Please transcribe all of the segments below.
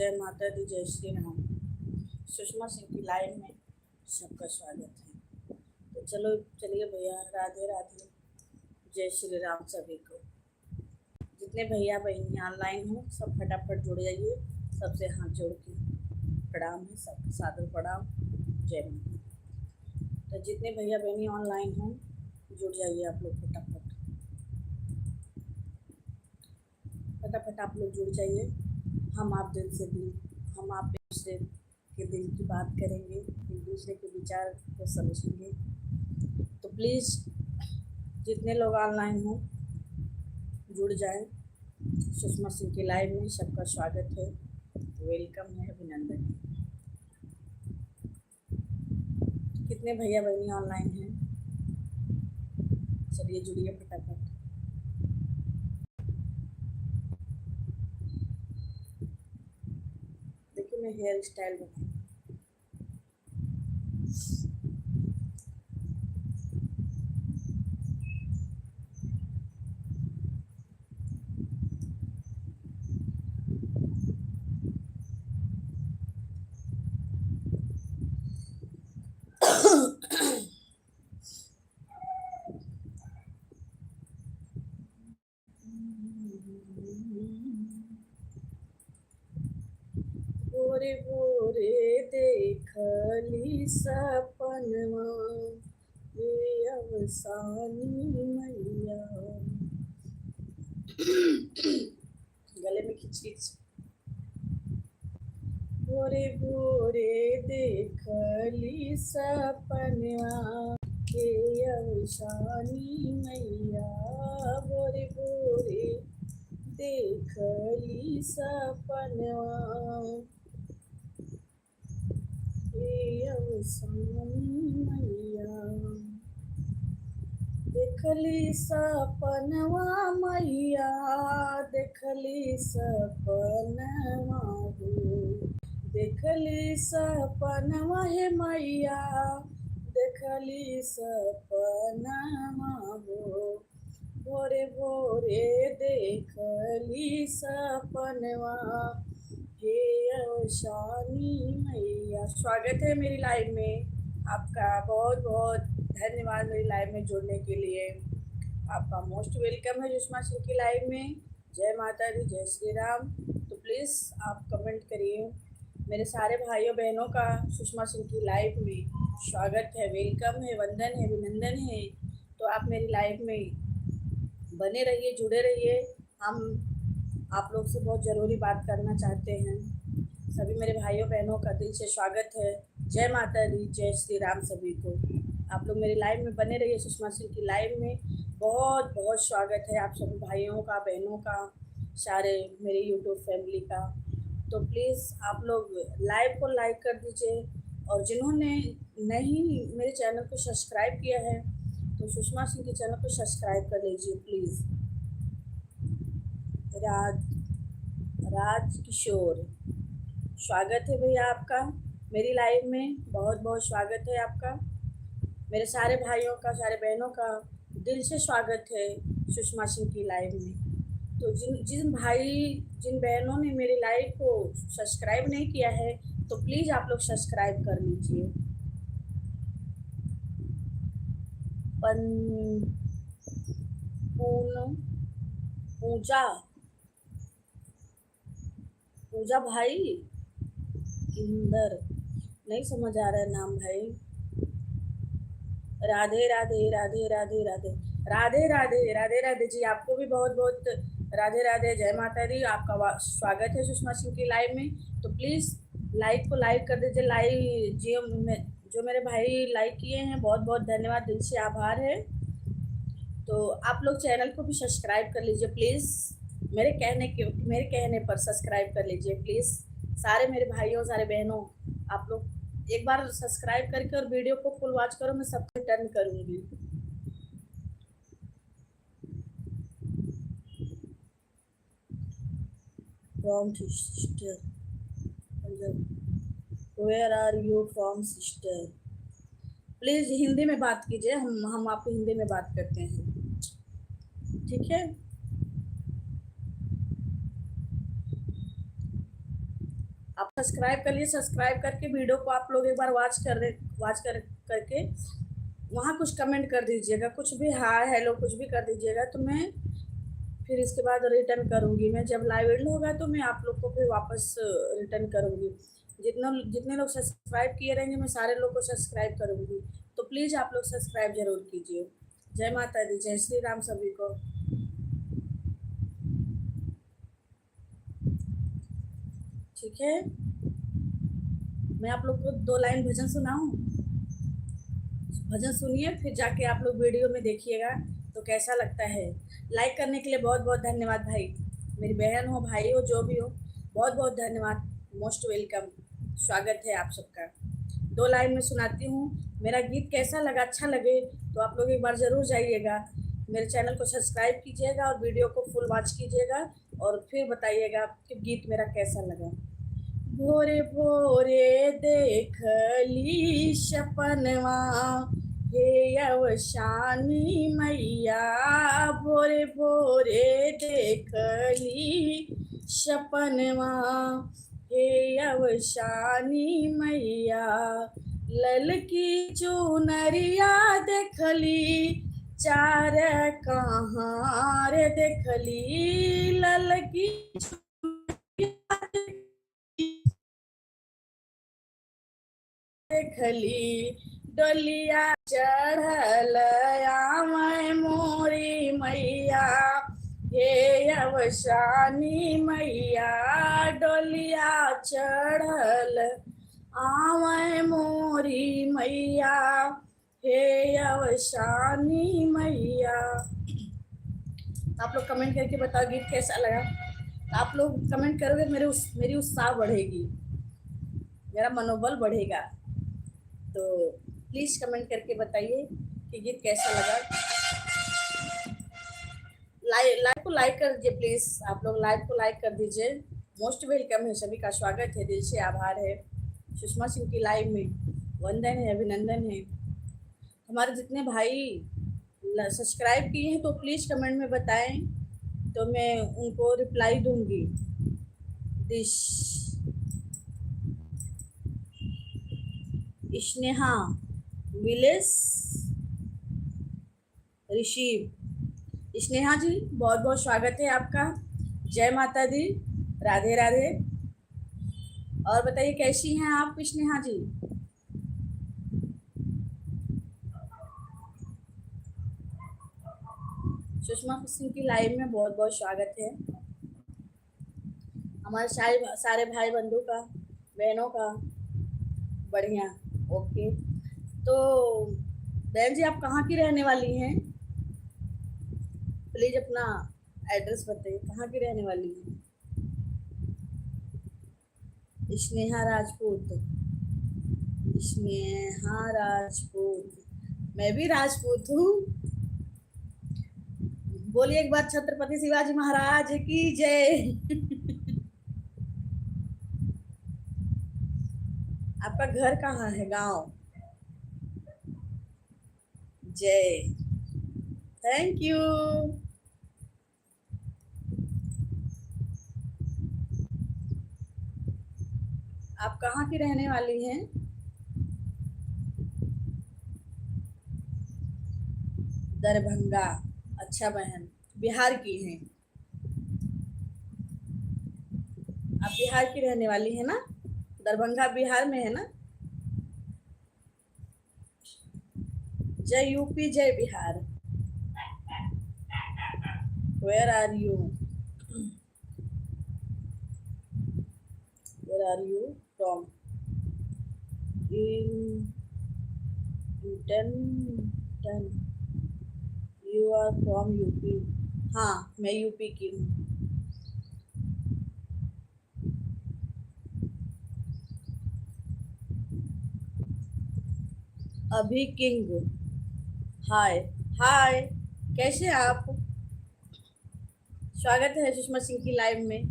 जय माता दी, जय श्री राम। सुषमा सिंह की लाइव में सबका स्वागत है। तो चलिए भैया, राधे राधे, जय श्री राम सभी को। जितने भैया बहनी ऑनलाइन हो सब फटाफट जुड़ जाइए। सबसे हाथ जोड़ के प्रणाम है, सबके सादर प्रणाम, जय माता। तो जितने भैया बहनी ऑनलाइन हो जुड़ जाइए आप लोग फटाफट आप लोग जुड़ जाइए। हम आप एक दूसरे के दिल की बात करेंगे, एक दूसरे के विचार को समझेंगे। तो प्लीज़ जितने लोग ऑनलाइन हो जुड़ जाएं। सुषमा सिंह की लाइव में सबका स्वागत है, वेलकम है, अभिनंदन है। कितने भैया बहनी ऑनलाइन हैं? चलिए जुड़िए फटाफट। देखिए मैं हेयर स्टाइल बनाऊँ। भोरे भोरे देखली सपनवा, ये अवसानी मैया। गले में खिचखिच। भोरे भोरे देखली सपनवा, ये अवसानी मैया। भोरे भोरे देखली सपनवा, ये अवसानी मैया। देखली सपनवा मैया, देखली सपनवा हो, देखली सपनवा हे मैया, देखली सपनवा हो। भोरे भोरे देखली सपनवा, हे अवसानी मैया। स्वागत है मेरी लाइव में आपका, बहुत बहुत धन्यवाद मेरी लाइव में जुड़ने के लिए। आपका मोस्ट वेलकम है सुषमा सिंह की लाइव में। जय माता दी, जय श्री राम। तो प्लीज़ आप कमेंट करिए। मेरे सारे भाइयों बहनों का सुषमा सिंह की लाइव में स्वागत है, वेलकम है, वंदन है, अभिनंदन है। तो आप मेरी लाइव में बने रहिए, जुड़े रहिए। हम आप लोग से बहुत ज़रूरी बात करना चाहते हैं। सभी मेरे भाइयों बहनों का दिल से स्वागत है। जय माता दी, जय श्री राम सभी को। आप लोग मेरी लाइव में बने रहिए। सुषमा सिंह की लाइव में बहुत बहुत स्वागत है आप सभी भाइयों का, बहनों का, सारे मेरी यूट्यूब फैमिली का। तो प्लीज़ आप लोग लाइव को लाइक कर दीजिए, और जिन्होंने नहीं मेरे चैनल को सब्सक्राइब किया है तो सुषमा सिंह के चैनल को सब्सक्राइब कर लीजिए प्लीज़। राज किशोर, स्वागत है भैया आपका मेरी लाइव में, बहुत बहुत स्वागत है आपका। मेरे सारे भाइयों का, सारे बहनों का दिल से स्वागत है सुषमा सिंह की लाइव में। तो जिन बहनों ने मेरी लाइव को सब्सक्राइब नहीं किया है तो प्लीज़ आप लोग सब्सक्राइब कर लीजिए। पूजा भाई इंदर, नहीं समझ आ रहा है नाम भाई। राधे राधे राधे राधे राधे राधे राधे राधे राधे जी, आपको भी बहुत बहुत राधे राधे, जय माता दी। आपका स्वागत है सुषमा सिंह की लाइव में। तो प्लीज़ लाइक को लाइक कर दीजिए। जो मेरे भाई लाइक किए हैं, बहुत बहुत धन्यवाद, दिल से आभार है। तो आप लोग चैनल को भी सब्सक्राइब कर लीजिए प्लीज़। मेरे कहने पर सब्सक्राइब कर लीजिए प्लीज़। सारे मेरे भाइयों, सारे बहनों, आप लोग एक बार सब्सक्राइब करके और वीडियो को फुल वॉच करो, मैं सबको टर्न करूँगी। From sister, where are you from sister. Please Hindi में बात कीजिए, हम आपको हिंदी में बात करते हैं, ठीक है। आप सब्सक्राइब कर लिए, सब्सक्राइब करके वीडियो को आप लोग एक बार वॉच करके वहाँ कुछ कमेंट कर दीजिएगा, कुछ भी हाय हेलो कुछ भी कर दीजिएगा, तो मैं फिर इसके बाद रिटर्न करूँगी। मैं जब लाइव एंड होगा तो मैं आप लोग को फिर वापस रिटर्न करूँगी। जितने लोग सब्सक्राइब किए रहेंगे मैं सारे लोग को सब्सक्राइब करूँगी, तो प्लीज़ आप लोग सब्सक्राइब ज़रूर कीजिए। जय माता दी, जय श्री राम सभी को। ठीक है, मैं आप लोग को 2 लाइन भजन सुनाऊँ? भजन सुनिए, फिर जाके आप लोग वीडियो में देखिएगा तो कैसा लगता है। लाइक करने के लिए बहुत बहुत धन्यवाद भाई, मेरी बहन हो भाई हो जो भी हो, बहुत बहुत धन्यवाद, मोस्ट वेलकम, स्वागत है आप सबका। 2 लाइन में सुनाती हूँ। मेरा गीत कैसा लगा, अच्छा लगे तो आप लोग एक बार ज़रूर जाइएगा, मेरे चैनल को सब्सक्राइब कीजिएगा और वीडियो को फुल वॉच कीजिएगा और फिर बताइएगा कि गीत मेरा कैसा लगा। भोरे भोरे देखली सपनवा, हे अवशानी मैया, भोरे भोरे देखली सपनवा, हे अवशानी मैया, ललकी चुनरिया देखली, चार कहाँ रे देखली, ललकी देखली, डोलिया चढ़ल आमै मोरी मैया, हे अवशानी मैया, डोलिया चढ़ल आमै मोरी मैया, हे अवशानी मैया। आप लोग कमेंट करके बताओ गीत कैसा लगा। आप लोग कमेंट करोगे मेरी उत्साह बढ़ेगी, मेरा मनोबल बढ़ेगा, तो प्लीज़ कमेंट करके बताइए कि गीत कैसा लगा। लाइव को लाइक कर दीजिए प्लीज़, आप लोग लाइव को लाइक कर दीजिए। मोस्ट वेलकम है, सभी का स्वागत है, दिल से आभार है। सुषमा सिंह की लाइव में वंदन है, अभिनंदन है। हमारे जितने भाई सब्सक्राइब किए हैं तो प्लीज़ कमेंट में बताएं, तो मैं उनको रिप्लाई दूंगी। दिश स्नेहा, विलेस, ऋषि। स्नेहा जी बहुत बहुत स्वागत है आपका, जय माता दी, राधे राधे। और बताइए कैसी हैं आप स्नेहा जी? सुषमा सिंह की लाइव में बहुत बहुत स्वागत है हमारे सारे भाई बंधु का, बहनों का। बढ़िया, ओके। तो बहन जी आप कहाँ की रहने वाली हैं? प्लीज अपना एड्रेस बताइए, कहाँ की रहने वाली हैं? स्नेहा राजपूत, स्नेहा राजपूत, मैं भी राजपूत हूँ। बोलिए एक बार छत्रपति शिवाजी महाराज की जय। आपका घर कहाँ है, गांव? जय, थैंक यू। आप कहाँ की रहने वाली हैं? दरभंगा, अच्छा बहन, बिहार की हैं आप? बिहार की रहने वाली है ना? दरभंगा बिहार में है ना? जय यूपी, जय Bihar. Where are you, where are you from? इन टन, यू आर फ्रॉम यूपी? हाँ मैं यूपी की हूँ। अभी किंग, हाय हाय, कैसे हैं आप? स्वागत है सुषमा सिंह की लाइव में।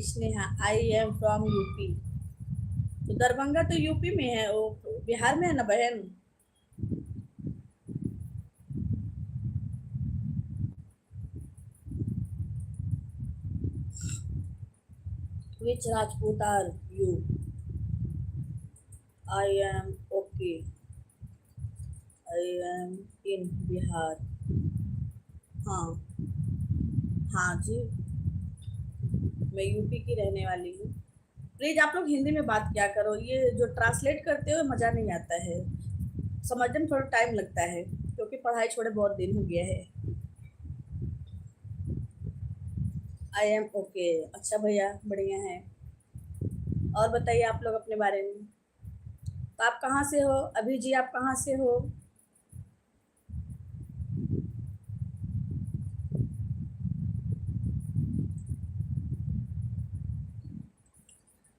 Sneha, I am from UP. तो दरभंगा तो यूपी में है, वो बिहार में है ना बहन? Which Rajput are you? I am okay, I am in Bihar. हाँ, हाँ जी, मैं यूपी की रहने वाली हूँ। प्लीज आप लोग हिंदी में बात किया करो, ये जो ट्रांसलेट करते हो मज़ा नहीं आता है, समझने में थोड़ा टाइम लगता है, क्योंकि पढ़ाई छोड़े बहुत दिन हो गया है। आई एम ओके, अच्छा भैया, बढ़िया है। और बताइए आप लोग अपने बारे में। तो आप कहाँ से हो अभी जी, आप कहाँ से हो?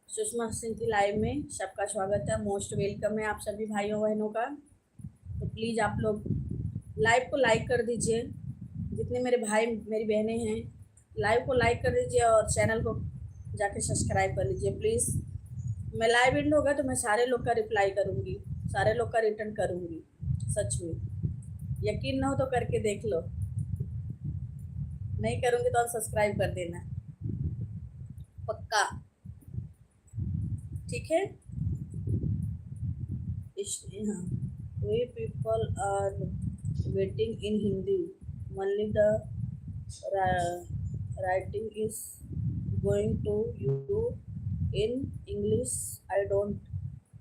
सुषमा सिंह की लाइव में सबका स्वागत है, मोस्ट वेलकम है आप सभी भाइयों बहनों का। तो प्लीज़ आप लोग लाइव को लाइक कर दीजिए, जितने मेरे भाई मेरी बहनें हैं लाइव को लाइक कर दीजिए और चैनल को जाके सब्सक्राइब कर लीजिए प्लीज़। मैं लाइव एंड होगा तो मैं सारे लोग का रिप्लाई करूँगी, सारे लोग का रिटर्न करूँगी, सच में। यकीन ना हो तो करके देख लो, नहीं करूँगी तो अनसब्सक्राइब कर देना, पक्का, ठीक है। हाँ, we people are waiting in Hindi, only the writing is going to you in English. I don't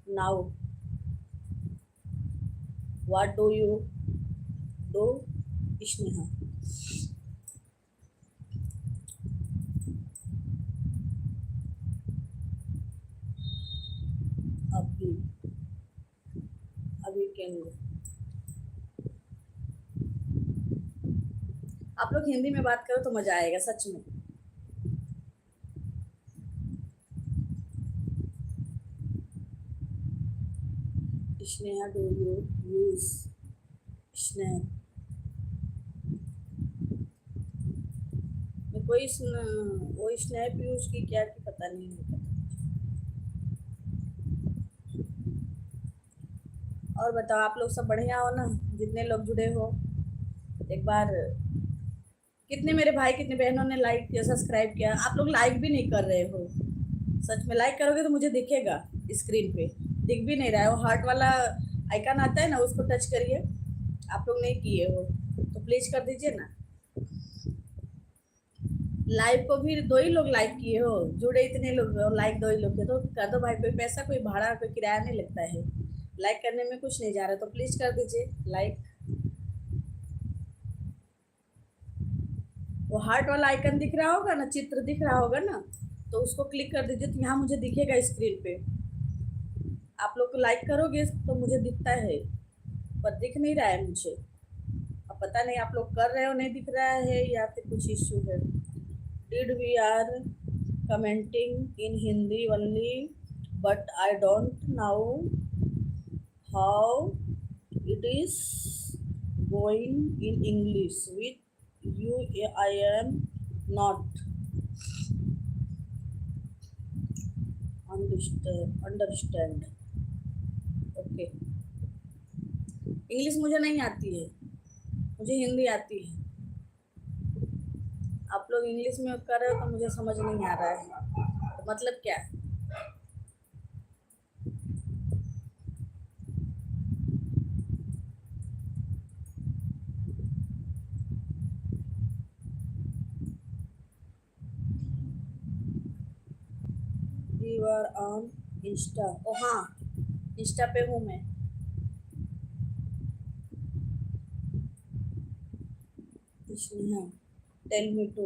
know. What do you do, Sneha? अभी अभी कैन आप लोग हिंदी में बात करो तो मज़ा आएगा सच में। Sneha, do you use snap? कोई वो स्नैप यूज की क्या की पता नहीं होता। और बताओ आप लोग सब बढ़िया हो ना, जितने लोग जुड़े हो। एक बार कितने मेरे भाई कितने बहनों ने लाइक किया, सब्सक्राइब किया? आप लोग लाइक भी नहीं कर रहे हो, सच में। लाइक करोगे तो मुझे दिखेगा स्क्रीन पे, दिख भी नहीं रहा है, वो हार्ट वाला आइकन आता है ना, उसको टच करिए। आप लोग नहीं किए हो तो प्लीज़ कर दीजिए ना। लाइव को भी दो ही लोग लाइक किए हो, जुड़े इतने लोग हो, लाइक दो ही लोग किए, तो कर दो भाई, कोई पैसा कोई भाड़ा कोई किराया नहीं लगता है, लाइक करने में कुछ नहीं जा रहा, तो प्लीज़ कर दीजिए लाइक। वो हार्ट वाला आइकन दिख रहा होगा ना, चित्र दिख रहा होगा ना, तो उसको क्लिक कर दीजिए, तो यहाँ मुझे दिखेगा स्क्रीन पे। आप लोग लाइक करोगे तो मुझे दिखता है, पर दिख नहीं रहा है मुझे। अब पता नहीं आप लोग कर रहे हो नहीं दिख रहा है या फिर कुछ इश्यू है। Did we are commenting in Hindi only, but I don't know how it is going in English with you. I am not understand. Okay, English मुझे नहीं आती है, मुझे हिंदी आती है। आप लोग इंग्लिश में कर रहे हो तो मुझे समझ नहीं आ रहा है, तो मतलब क्या है? You are on insta? ओ हाँ, इंस्टा पे हूँ मैं। Sneha, tell me too.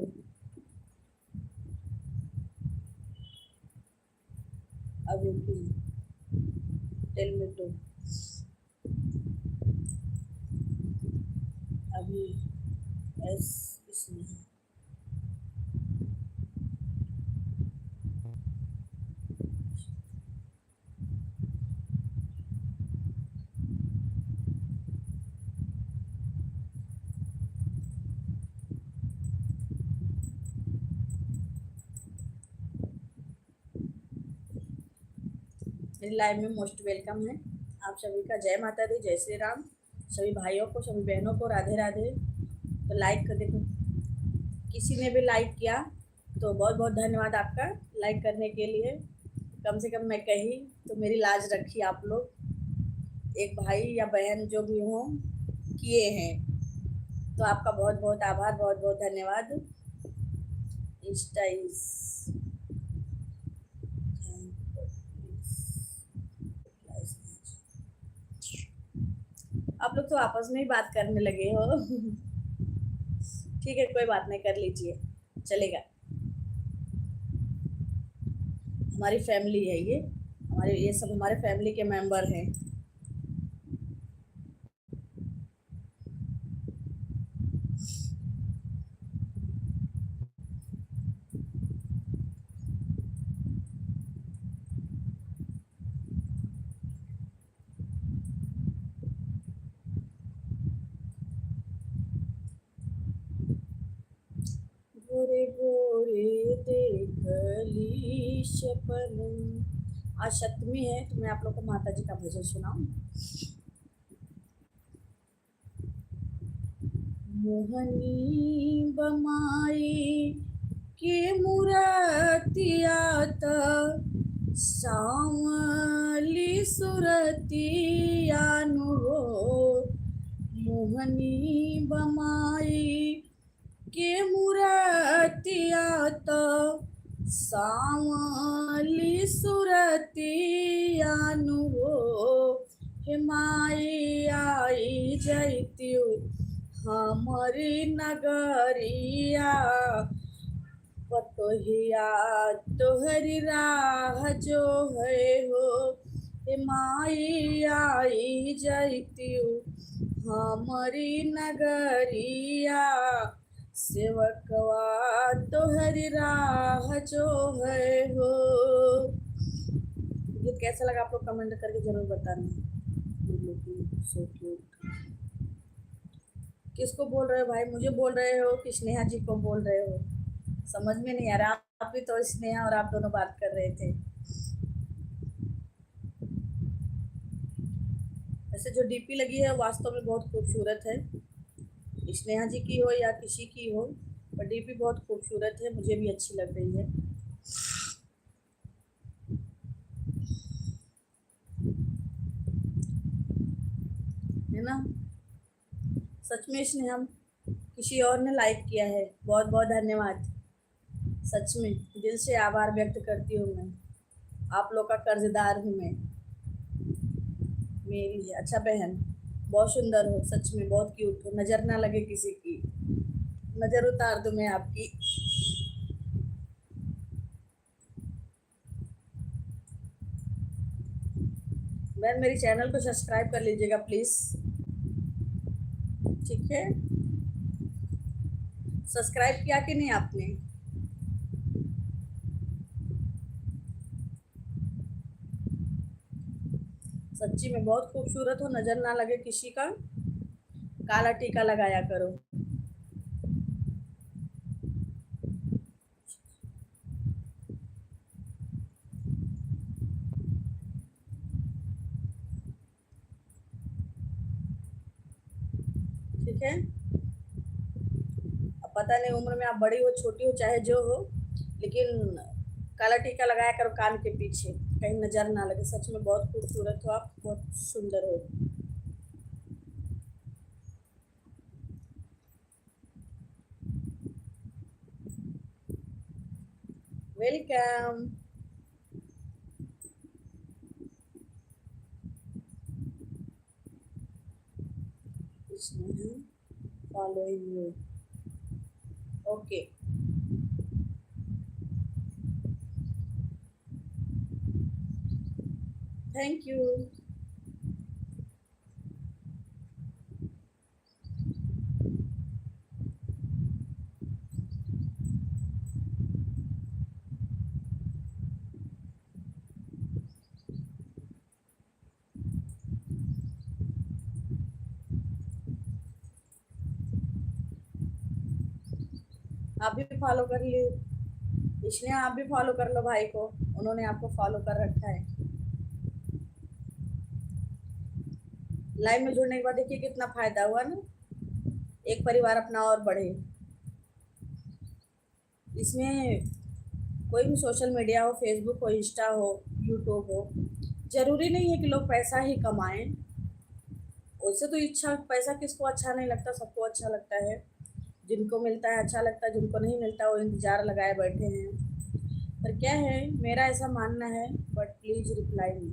अभी टेल मी टू। अभी एस स्नेहा। मेरी लाइव में मोस्ट वेलकम है आप सभी का। जय माता दी, जय श्री राम। सभी भाइयों को सभी बहनों को राधे राधे। तो लाइक कर देखो, किसी ने भी लाइक किया तो बहुत बहुत धन्यवाद आपका। लाइक करने के लिए। कम से कम मैं कही तो मेरी लाज रखी आप लोग, एक भाई या बहन जो भी हो किए हैं, तो आपका बहुत बहुत आभार, बहुत बहुत धन्यवाद। इंस्टा इज आप लोग तो आपस में ही बात करने लगे हो। ठीक है, कोई बात नहीं, कर लीजिए, चलेगा। हमारी फैमिली है ये सब हमारे फैमिली के मेंबर हैं। भोरे भोरे देखली सपन। आज सप्तमी है तो मैं आप लोग को माता जी का भजन सुनाऊं। मोहनी बमाई के मुरतिया त सांवली सुरतिया नु हो। मोहनी बमाई के मुरतिया त सांवली सुरतिया नु हो। हे माई आई जैत्यु हमारी नगरिया, पतोहिया तोहरी राह जो है हो। हे माई आई जैत्यु हमारी नगरिया, सेवकवा तोहरी राह जो है हो। ये कैसा लगा आप लोग कमेंट करके जरूर बताना। So cute. किसको बोल रहे हो भाई, मुझे बोल रहे हो कि स्नेहा जी को बोल रहे हो? समझ में नहीं आ रहा। आप भी तो स्नेहा और आप दोनों बात कर रहे थे। ऐसे जो डीपी लगी है वास्तव में बहुत खूबसूरत है, स्नेहा जी की हो या किसी की हो, पर डीपी बहुत खूबसूरत है, मुझे भी अच्छी लग रही है ना। सच में स्नेहा किसी और ने लाइक किया है, बहुत बहुत धन्यवाद। सच में दिल से आभार व्यक्त करती हूँ मैं, आप लोग का कर्जदार हूँ मैं। मेरी अच्छा बहन, बहुत सुंदर हो, सच में बहुत क्यूट हो, नज़र ना लगे किसी की, नज़र उतार दूँ मैं आपकी। बहन मेरी चैनल को सब्सक्राइब कर लीजिएगा प्लीज़, ठीक है? सब्सक्राइब किया कि नहीं आपने? सच्ची में बहुत खूबसूरत हो, नज़र ना लगे किसी का, काला टीका लगाया करो। ठीक है? अब पता नहीं उम्र में आप बड़ी हो छोटी हो चाहे जो हो, लेकिन काला टीका लगाया करो कान के पीछे, कहीं नज़र ना लगे। सच में बहुत खूबसूरत हो आप, बहुत सुंदर हो। Welcome. Following you, okay. Thank you. आप भी फॉलो कर लिए, इसलिए आप भी फॉलो कर लो भाई को, उन्होंने आपको फॉलो कर रखा है। लाइव में जुड़ने के बाद देखिए कितना फायदा हुआ ना, एक परिवार अपना और बढ़े। इसमें कोई भी सोशल मीडिया हो, फेसबुक हो, इंस्टा हो, यूट्यूब हो, ज़रूरी नहीं है कि लोग पैसा ही कमाएं। उससे तो इच्छा, पैसा किसको अच्छा नहीं लगता, सबको अच्छा लगता है। जिनको मिलता है अच्छा लगता है, जिनको नहीं मिलता वो इंतज़ार लगाए बैठे हैं। पर क्या है, मेरा ऐसा मानना है, बट प्लीज़ रिप्लाई मी।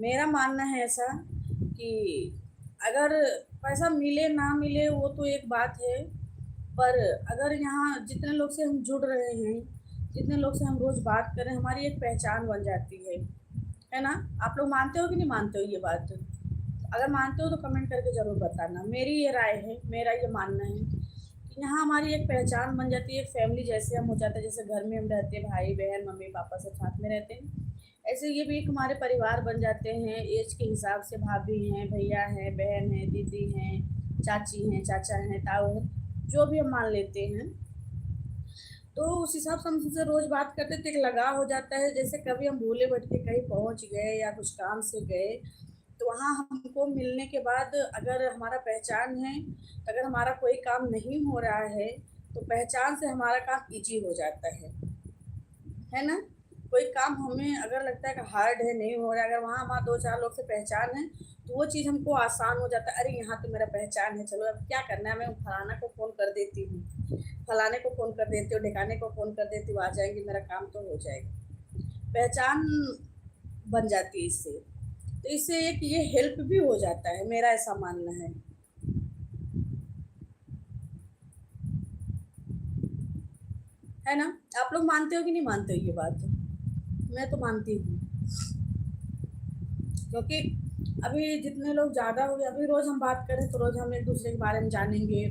मेरा मानना है ऐसा कि अगर पैसा मिले ना मिले वो तो एक बात है, पर अगर यहाँ जितने लोग से हम जुड़ रहे हैं, जितने लोग से हम रोज़ बात कर रहे हैं, हमारी एक पहचान बन जाती है ना? आप लोग मानते हो कि नहीं मानते हो ये बात? अगर मानते हो तो कमेंट करके ज़रूर बताना। मेरी ये राय है, मेरा ये मानना है कि यहाँ हमारी एक पहचान बन जाती है, एक फैमिली जैसे हम हो जाते हैं। जैसे घर में हम रहते हैं, भाई बहन मम्मी पापा सब साथ में रहते हैं, ऐसे ये भी एक हमारे परिवार बन जाते हैं। एज के हिसाब से भाभी हैं, भैया हैं, बहन हैं, दीदी हैं, चाची हैं, चाचा हैं, ताऊ हैं, जो भी हम मान लेते हैं। तो उस हिसाब से हम उनसे रोज़ बात करते तो एक लगाव हो जाता है। जैसे कभी हम भूले भटके कहीं पहुँच गए या कुछ काम से गए, तो वहाँ हमको मिलने के बाद अगर हमारा पहचान है, तो अगर हमारा कोई काम नहीं हो रहा है, तो पहचान से हमारा काम ईज़ी हो जाता है ना? कोई काम हमें अगर लगता है कि हार्ड है, नहीं हो रहा है, अगर वहाँ हमारा 2-4 लोग से पहचान है, तो वो चीज़ हमको आसान हो जाता है। अरे! यहाँ तो मेरा पहचान है, चलो अब क्या करना है, मैं फलाना को फ़ोन कर देती हूँ, फलाने को फ़ोन कर देती हूँ, ढिकाने को फ़ोन कर देती हूँ, आ जाएँगे, मेरा काम तो हो जाएगा। पहचान बन जाती है इससे। तो इससे एक ये हेल्प भी हो जाता है, मेरा ऐसा मानना है ना? आप लोग मानते हो कि नहीं मानते हो ये बात? मैं तो मानती हूँ, क्योंकि अभी जितने लोग ज़्यादा हो गए, अभी रोज़ हम बात करें तो रोज़ हम एक दूसरे के बारे में जानेंगे,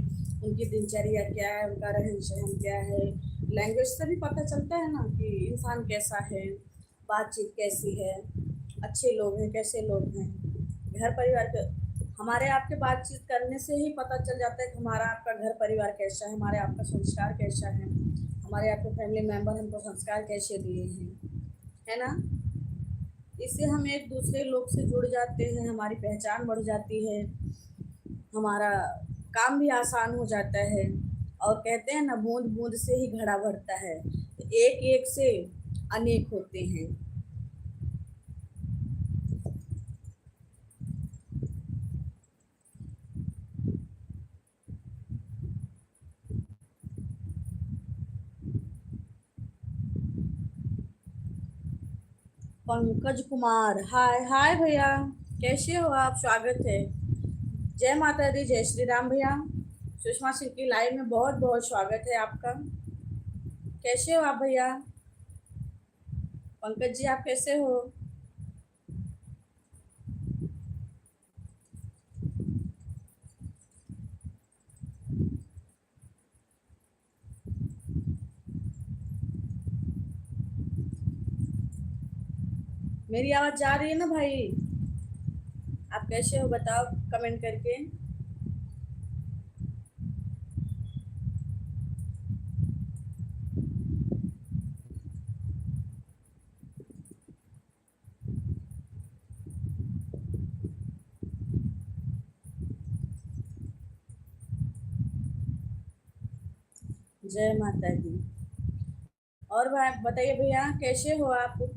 उनकी दिनचर्या क्या है, उनका रहन-सहन क्या है, लैंग्वेज से भी पता चलता है ना कि इंसान कैसा है, बातचीत कैसी है, अच्छे लोग हैं, कैसे लोग हैं। घर परिवार के हमारे आपके बातचीत करने से ही पता चल जाता है कि हमारा आपका घर परिवार कैसा है, हमारे आपका संस्कार कैसा है, हमारे आपके फैमिली मेंबर हमको संस्कार कैसे दिए हैं, है ना? इससे हम एक दूसरे लोग से जुड़ जाते हैं, हमारी पहचान बढ़ जाती है, हमारा काम भी आसान हो जाता है। और कहते हैं ना, बूंद बूंद से ही घड़ा भरता है, तो एक एक से अनेक होते हैं। पंकज कुमार, हाय हाय भैया, कैसे हो आप? स्वागत है। जय माता दी, जय श्री राम भैया। सुषमा सिंह की लाइव में बहुत बहुत स्वागत है आपका। कैसे हो आप भैया? पंकज जी आप कैसे हो? मेरी आवाज़ जा रही है ना भाई? आप कैसे हो बताओ कमेंट करके। जय माता दी। और भाई बताइए भैया, कैसे हो आप?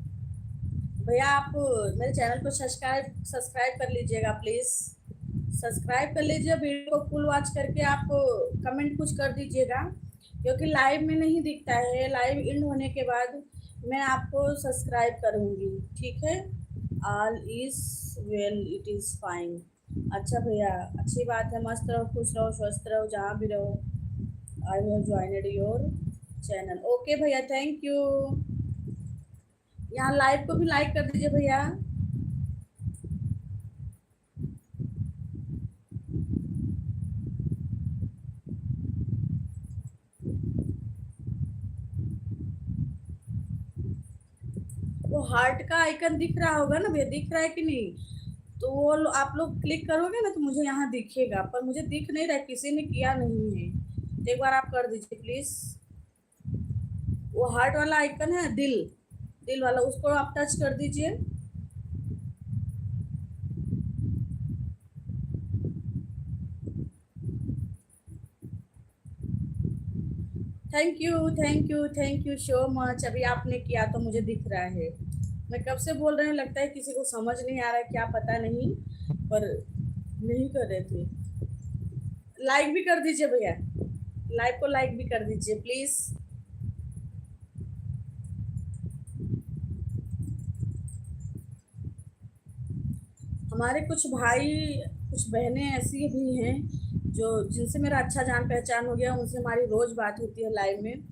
भैया आप मेरे चैनल को सब्सक्राइब सब्सक्राइब कर लीजिएगा प्लीज़। सब्सक्राइब कर लीजिए, वीडियो को फुल वॉच करके आप कमेंट कुछ कर दीजिएगा, क्योंकि लाइव में नहीं दिखता है। लाइव एंड होने के बाद मैं आपको सब्सक्राइब करूँगी, ठीक है? All is well, it is fine. अच्छा भैया, अच्छी बात है, मस्त रहो, खुश रहो, स्वस्थ रहो, जहाँ भी रहो। I have joined your channel. Okay भैया, थैंक यू। यहाँ लाइव को भी लाइक कर दीजिए भैया। वो हार्ट का आइकन दिख रहा होगा ना भैया, दिख रहा है कि नहीं? तो वो आप लोग क्लिक करोगे ना तो मुझे यहाँ दिखेगा, पर मुझे दिख नहीं रहा, किसी ने किया नहीं है। तो एक बार आप कर दीजिए प्लीज़। वो हार्ट वाला आइकन है, दिल, दिल वाला, उसको आप टच कर दीजिए। Thank you, thank you, thank you so much. अभी आपने किया तो मुझे दिख रहा है। मैं कब से बोल रही हूँ, लगता है किसी को समझ नहीं आ रहा है, क्या पता नहीं, पर नहीं कर रहे थे। लाइक भी कर दीजिए भैया, लाइव को लाइक भी कर दीजिए प्लीज। हमारे कुछ भाई, कुछ बहनें ऐसी भी हैं जो, जिनसे मेरा अच्छा जान पहचान हो गया, उनसे हमारी रोज बात होती है लाइव में,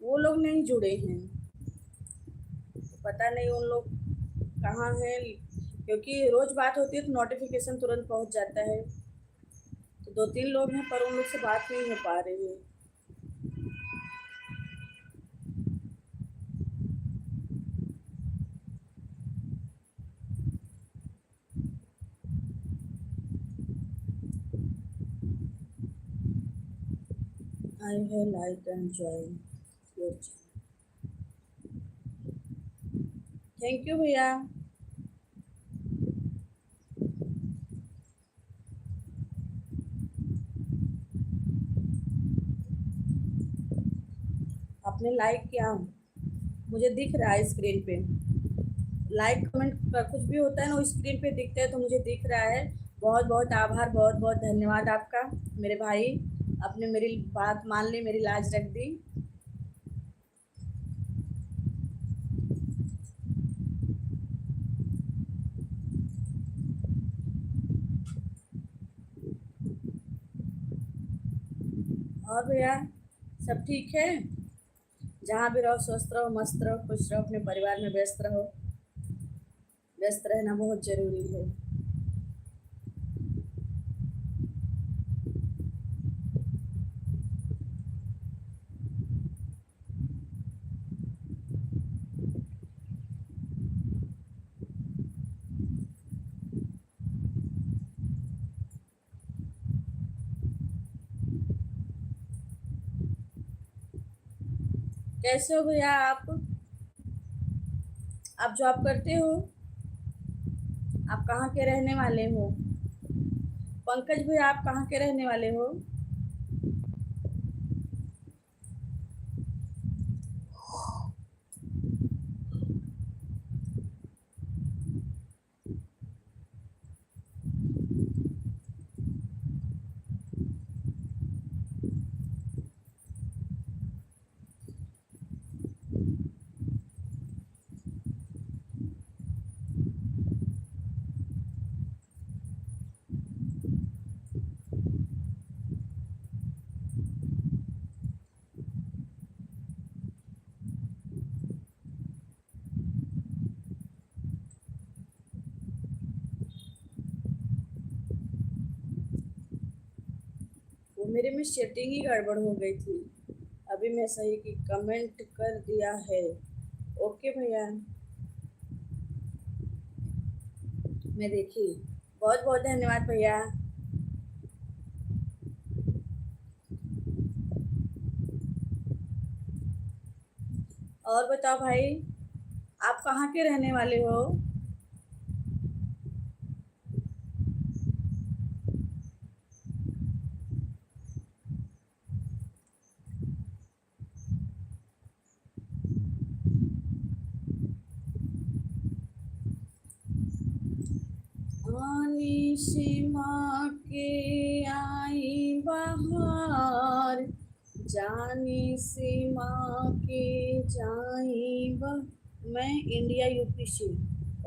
वो लोग नहीं जुड़े हैं। पता नहीं उन लोग कहाँ हैं, क्योंकि रोज बात होती है तो नोटिफिकेशन तुरंत पहुंच जाता है। तो दो तीन लोग हैं पर उन लोग से बात नहीं हो पा रही है। आई है like and join your. Thank you भैया। आपने लाइक किया, मुझे दिख रहा है स्क्रीन पे। लाइक कमेंट का कुछ भी होता है ना, वो स्क्रीन पे दिखता है तो मुझे दिख रहा है। बहुत बहुत आभार, बहुत बहुत धन्यवाद आपका मेरे भाई। आपने मेरी बात मान ली, मेरी लाज रख दी। और भैया सब ठीक है? जहाँ भी रहो स्वस्थ रहो, मस्त रहो, खुश रहो, अपने परिवार में व्यस्त रहो। व्यस्त रहना बहुत जरूरी है। कैसे हो भैया आप जॉब करते हो? आप कहाँ के रहने वाले हो? पंकज भैया आप कहाँ के रहने वाले हो? वो मेरे में सेटिंग ही गड़बड़ हो गई थी। अभी मैं सही की कमेंट कर दिया है। ओके भैया, मैं देखी। बहुत बहुत धन्यवाद भैया। और बताओ भाई, आप कहाँ के रहने वाले हो? आनी सीमा के आई बहार, जानी सीमा के जाई बह। मैं इंडिया यूपी से।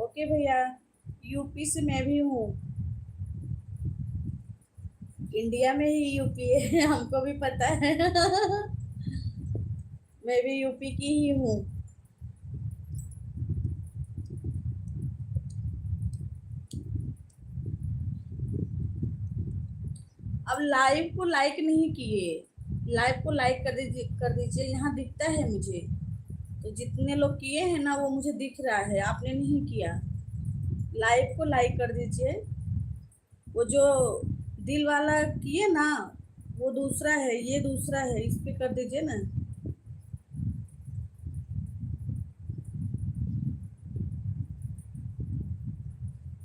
ओके भैया, यूपी से मैं भी हूँ। इंडिया में ही यूपी है हमको भी पता है मैं भी यूपी की ही हूँ। अब लाइव को लाइक नहीं किए, लाइव को लाइक कर दीजिए, यहाँ दिखता है मुझे। तो जितने लोग किए हैं ना वो मुझे दिख रहा है, आपने नहीं किया। लाइव को लाइक कर दीजिए। वो जो दिल वाला किए ना, वो दूसरा है, ये दूसरा है, इस पे कर दीजिए ना।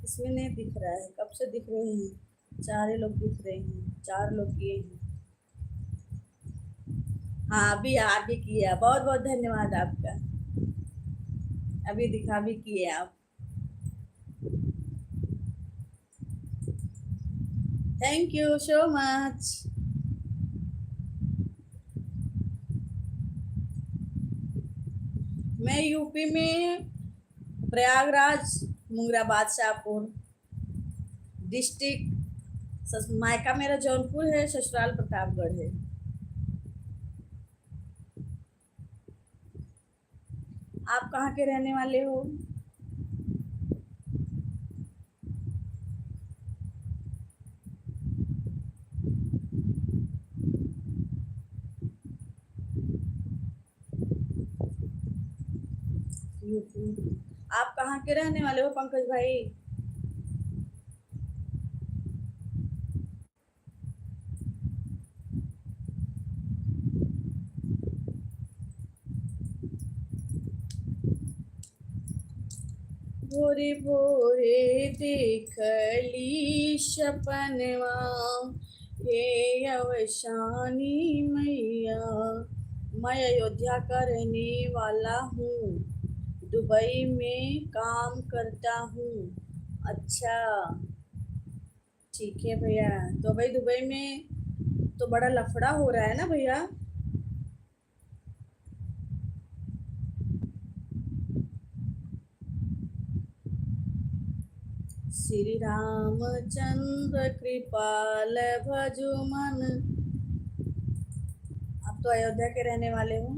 इसमें नहीं दिख रहा है, कब से दिख रहे हैं? चार ही लोग दिख रहे हैं, चार लोग किए हैं। हाँ अभी आ भी किया, बहुत बहुत धन्यवाद आपका। अभी दिखा भी किए आप। Thank you so much. मैं यूपी में प्रयागराज, मुंगराबाद शाहपुर डिस्ट्रिक्ट। मायका मेरा जौनपुर है, ससुराल प्रतापगढ़ है। आप कहाँ के रहने वाले हो? यूपी। आप कहाँ के रहने वाले हो पंकज भाई? भोरे भोरे देखली सपनवा, हे अवशानी मैया। मैं अयोध्या का रहने वाला हूँ, दुबई में काम करता हूँ। अच्छा, ठीक है भैया। तो भाई दुबई में तो बड़ा लफड़ा हो रहा है ना भैया? श्री रामचंद्र कृपाल भजु मन। आप तो अयोध्या के रहने वाले हो।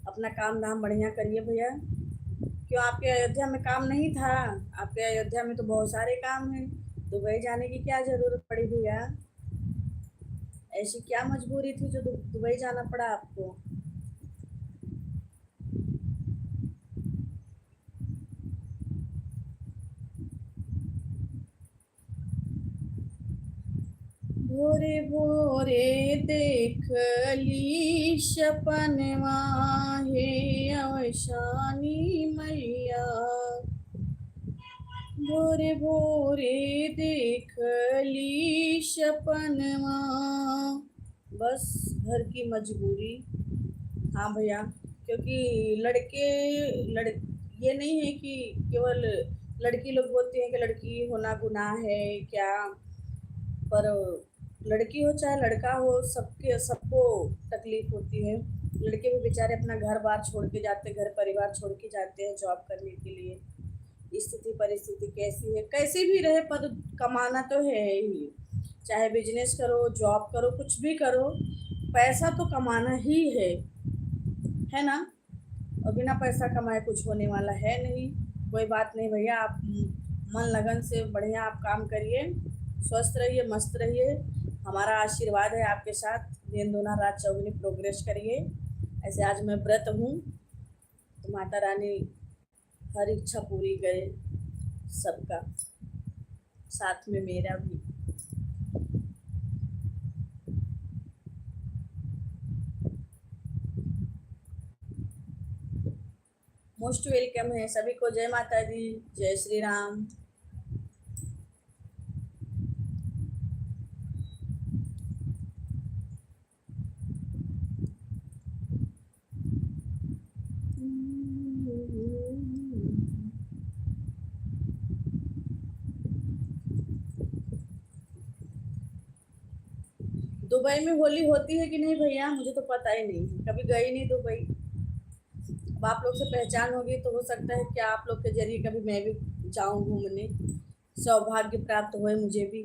अपना काम धाम बढ़िया करिए भैया। क्यों आपके अयोध्या में काम नहीं था? आपके अयोध्या में तो बहुत सारे काम हैं। दुबई जाने की क्या जरूरत पड़ी भैया? ऐसी क्या मजबूरी थी जो दुबई जाना पड़ा आपको? भोरे भोरे देखली सपनवा, हे अवशानी मैया। भोरे भोरे देखली सपनवा, बस घर की मजबूरी। हाँ भैया, क्योंकि लड़के लड़ ये नहीं है कि केवल लड़की लोग बोलती हैं कि लड़की होना गुनाह है क्या, पर लड़की हो चाहे लड़का हो, सबके सबको तकलीफ होती है। लड़के भी बेचारे अपना घर बार छोड़ के जाते, घर परिवार छोड़ के जाते हैं जॉब करने के लिए। स्थिति परिस्थिति कैसी है, कैसी भी रहे, पर कमाना तो है ही। चाहे बिजनेस करो, जॉब करो, कुछ भी करो, पैसा तो कमाना ही है ना? और बिना पैसा कमाए कुछ होने वाला है नहीं। कोई बात नहीं भैया, आप मन लगन से बढ़िया आप काम करिए, स्वस्थ रहिए, मस्त रहिए। हमारा आशीर्वाद है आपके साथ। दिन दूना रात चौगुनी प्रोग्रेस करिए। ऐसे आज मैं व्रत हूँ, तो माता रानी हर इच्छा पूरी करे सबका, साथ में मेरा भी। मोस्ट वेलकम है सभी को। जय माता दी, जय श्री राम। दुबई में होली होती है कि नहीं भैया? मुझे तो पता ही नहीं, कभी गई नहीं दुबई। अब आप लोग से पहचान होगी तो हो सकता है कि आप लोग के जरिए कभी मैं भी जाऊं घूमने, सौभाग्य प्राप्त होए मुझे भी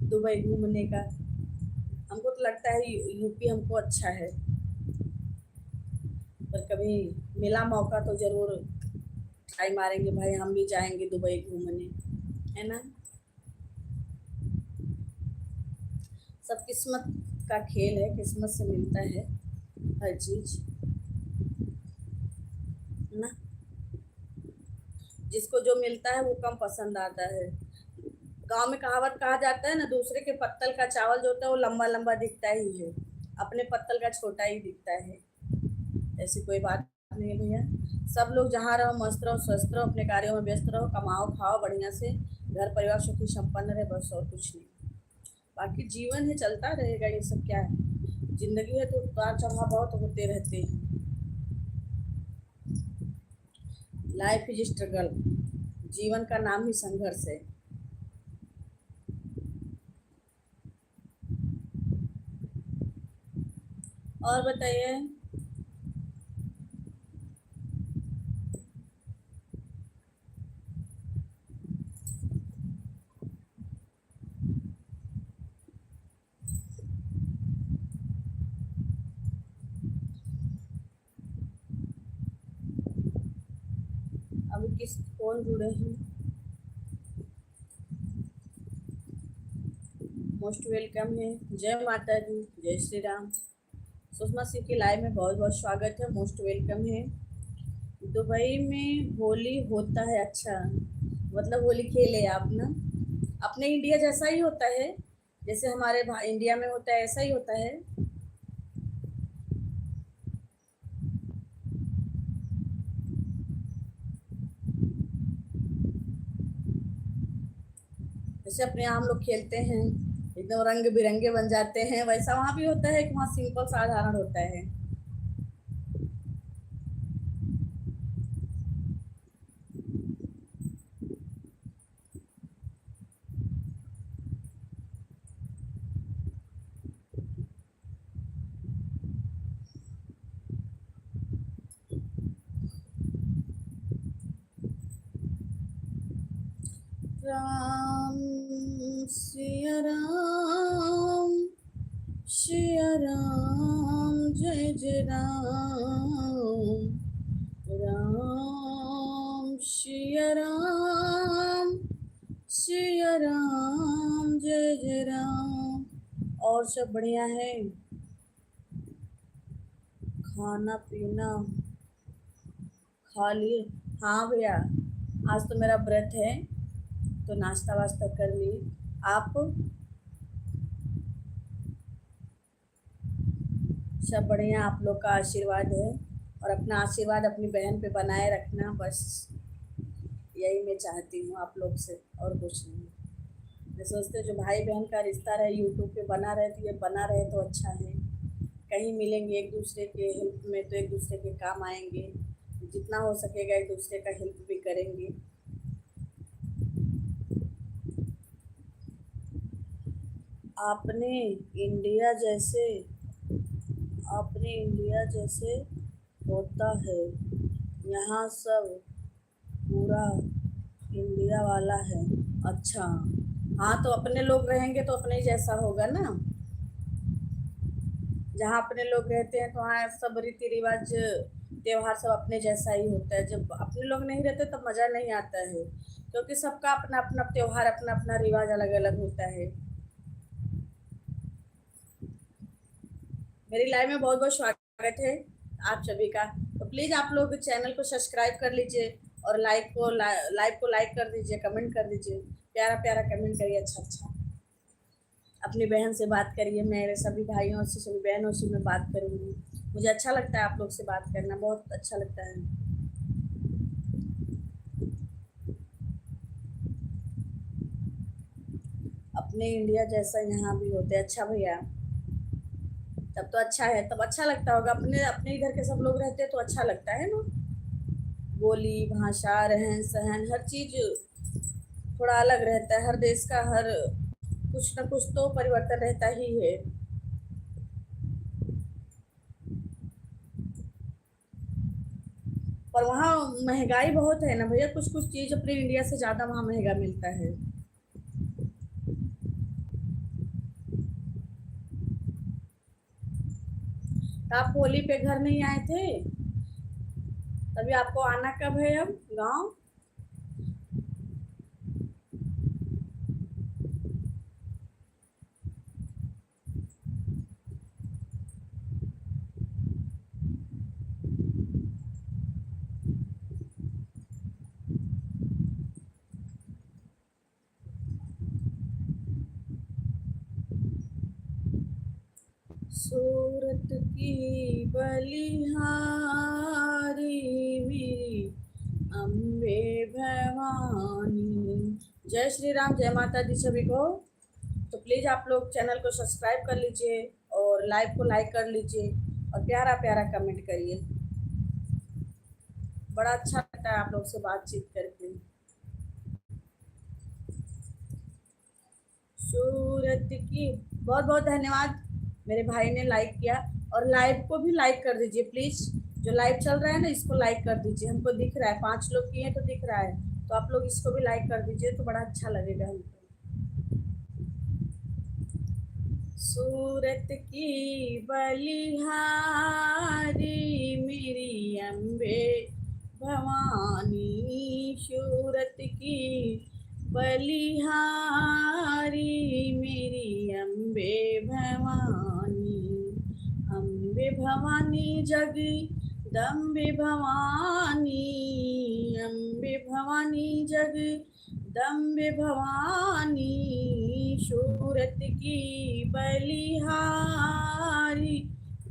दुबई घूमने का। हमको तो लगता है यूपी हमको अच्छा है, पर कभी मिला मौका तो ज़रूर ट्राई मारेंगे भाई, हम भी जाएंगे दुबई घूमने, है ना? सब किस्मत का खेल है, किस्मत से मिलता है हर चीज़, है ना? जिसको जो मिलता है वो कम पसंद आता है। गांव में कहावत कहा जाता है ना, दूसरे के पत्तल का चावल जो होता है वो लंबा लंबा दिखता ही है, अपने पत्तल का छोटा ही दिखता है। ऐसी कोई बात नहीं है भैया। सब लोग जहाँ रहो मस्त रहो, स्वस्थ रहो, अपने कार्यों में व्यस्त रहो, कमाओ खाओ बढ़िया से, घर परिवार सुखी संपन्न रहे, बस और कुछ नहीं। बाकी जीवन है, चलता रहेगा, ये सब क्या है, जिंदगी है तो उतार चढ़ाव बहुत होते रहते हैं। लाइफ इज स्ट्रगल, जीवन का नाम ही संघर्ष है। और बताइए। अभी किस कौन जुड़े हैं? मोस्ट वेलकम है। जय माता दी, जय श्री राम। सुषमा सिंह की लाइव में बहुत बहुत स्वागत है, मोस्ट वेलकम है। दुबई में होली होता है? अच्छा, मतलब होली खेले आप ना। अपने इंडिया जैसा ही होता है, जैसे हमारे इंडिया में होता है ऐसा ही होता है। जैसे अपने यहाँ हम लोग खेलते हैं, एकदम रंग बिरंगे बन जाते हैं, वैसा वहाँ भी होता है कि वहाँ सिंपल साधारण होता है। राम सिया राम, सिया राम, जय जय राम। राम सिया राम, सिया राम, जय जय राम। और सब बढ़िया है? खाना पीना खा लिए? हाँ भैया, आज तो मेरा व्रत है, तो नाश्ता वास्ता कर ली। आप? सब बढ़िया, आप लोग का आशीर्वाद है, और अपना आशीर्वाद अपनी बहन पे बनाए रखना, बस यही मैं चाहती हूँ आप लोग से, और कुछ नहीं। मैं सोचती हूँ जो भाई बहन का रिश्ता रहे यूट्यूब पे बना रहे, तो ये बना रहे तो अच्छा है। कहीं मिलेंगे एक दूसरे के हेल्प में तो एक दूसरे के काम आएंगे, जितना हो सकेगा एक दूसरे का हेल्प भी करेंगे। आपने इंडिया जैसे अपने इंडिया जैसे होता है, यहाँ सब पूरा इंडिया वाला है। अच्छा, हाँ तो अपने लोग रहेंगे तो अपने ही जैसा होगा ना। जहाँ अपने लोग रहते हैं तो वहाँ सब रीति रिवाज त्योहार सब अपने जैसा ही होता है। जब अपने लोग नहीं रहते तब मज़ा नहीं आता है, क्योंकि सबका अपना अपना त्योहार, अपना अपना रिवाज अलग अलग होता है। मेरी लाइव में बहुत बहुत स्वागत है आप सभी का। तो प्लीज़ आप लोग चैनल को सब्सक्राइब कर लीजिए, और लाइव को लाइक कर दीजिए, कमेंट कर दीजिए, प्यारा प्यारा कमेंट करिए, अच्छा अच्छा। अपनी बहन से बात करिए, मेरे सभी भाइयों से सभी बहनों से मैं बात करूँगी। मुझे अच्छा लगता है आप लोग से बात करना, बहुत अच्छा लगता है। अपने इंडिया जैसा यहाँ भी होते। अच्छा भैया, तब तो अच्छा है, तब अच्छा लगता होगा, अपने अपने इधर के सब लोग रहते तो अच्छा लगता है ना। बोली भाषा रहन सहन हर चीज थोड़ा अलग रहता है, हर देश का हर कुछ ना कुछ तो परिवर्तन रहता ही है। पर वहाँ महंगाई बहुत है ना भैया, कुछ कुछ चीज अपने इंडिया से ज्यादा वहाँ महंगा मिलता है। तो आप होली पे घर नहीं आए थे, तभी आपको आना कब है अब गाँव? सूरत की बलिहारी जय श्री राम, जय माता दी सभी को। तो प्लीज़ आप लोग चैनल को सब्सक्राइब कर लीजिए और लाइव को लाइक कर लीजिए और प्यारा प्यारा कमेंट करिए। बड़ा अच्छा लगता है आप लोग से बातचीत करके। सूरत की बहुत बहुत धन्यवाद, मेरे भाई ने लाइक किया। और लाइव को भी लाइक कर दीजिए प्लीज़। जो लाइव चल रहा है ना, इसको लाइक कर दीजिए। हमको दिख रहा है 5 लोग किए तो दिख रहा है, तो आप लोग इसको भी लाइक कर दीजिए तो बड़ा अच्छा लगेगा हमको। सूरत की बलिहारी मेरी अम्बे भवानी, सूरत की बलिहारी मेरी अम्बे भवानी। अम्बे भवानी जगदम्बे भवानी, अम्बे भवानी जगदम्बे भवानी, सूरत की बलिहारी